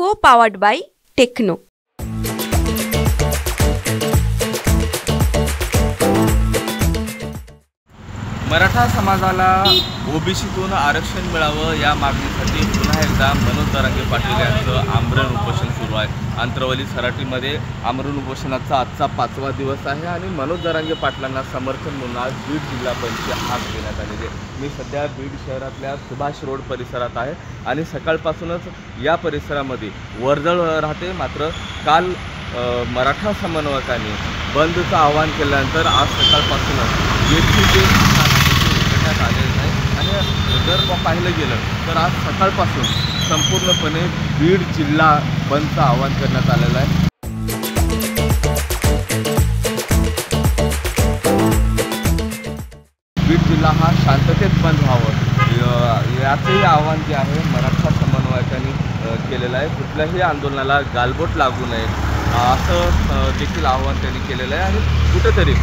Co-powered by Techno. Maratha समाजाला ओबीसीतून आरक्षण मिळावं या मागणीसाठी पुन्हा एकदा मनोज जरांगे पाटील यांचं आमरण उपोषण सुरू आहे। अंतरवली सराटीमध्ये आमरण उपोषणाचा आजचा 5वा दिवस आहे आणि मनोज जरांगे पाटलांना समर्थन म्हणून आज बीड जिल्हा पंचची हाक देण्यात आलेली आहे। मी सध्या बीड शहरातल्या सुभाष रोड परिसरात आहे आणि सकाळपासूनच या परिसरामध्ये वर्दळ राहते। मात्र काल मराठा समन्वयकांनी बंदचं आवाहन केल्यानंतर आज सकाळपासूनच येथील आलेलं नाही आणि जर पाहिलं गेलं तर आज सकाळपासून संपूर्णपणे बीड जिल्हा बंदचं आवाहन करण्यात आलेलं आहे। बीड जिल्हा हा शांततेत बंद व्हावं याचंही आवाहन जे आहे मराठा समन्वयकांनी केलेलं आहे। कुठल्याही आंदोलनाला गालबोट लागू नये असं देखील आवाहन त्यांनी केलेलं आहे आणि कुठेतरी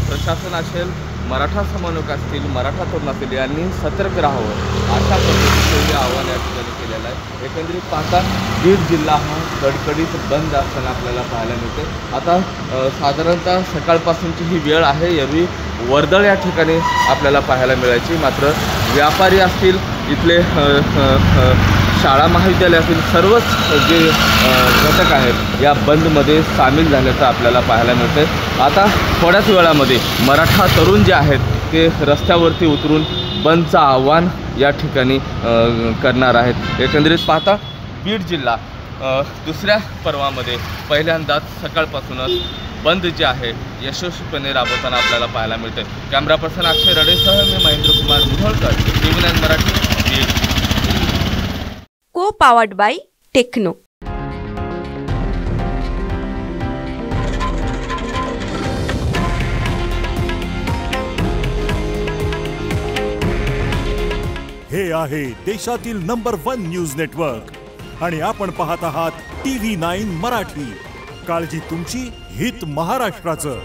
प्रशासन असेल, मराठा समन्वयक असतील, मराठा तरुण असतील यांनी सतर्क राहावं अशा पद्धतीचं आवाहन या ठिकाणी केलेलं आहे। एकंदरीत पाहता बीड जिल्हा हा कडकडीत बंद असताना आपल्याला पाहायला मिळते। आता साधारणतः सकाळपासूनची ही वेळ आहे, एरवी वर्दळ या ठिकाणी आपल्याला पाहायला मिळायची। मात्र व्यापारी असतील, इथले शाळा महाविद्यालयातील सर्वच जे घटक आहेत या बंदमध्ये सामील झाल्याचं आपल्याला पाहायला मिळते। आता थोड्याच वेळामध्ये मराठा तरुण जे आहेत ते रस्त्यावरती उतरून बंदचं आव्हान या ठिकाणी करणार आहेत। एकंदरीत पाहता बीड जिल्हा दुसऱ्या पर्वामध्ये पहिल्यांदाच सकाळपासूनच बंद जे आहे यशस्वीपणे राबवताना आपल्याला पाहायला मिळते। कॅमेरा पर्सन अक्षय रडेसह मी Mahendra Kumar Mudholkar, TV9 Marathi, Beed. Co-powered by Techno. हे आहे देशातील नंबर 1 न्यूज नेटवर्क आणि आपण पाहत आहात TV9 मराठी। काळजी तुमची, हित महाराष्ट्राचं।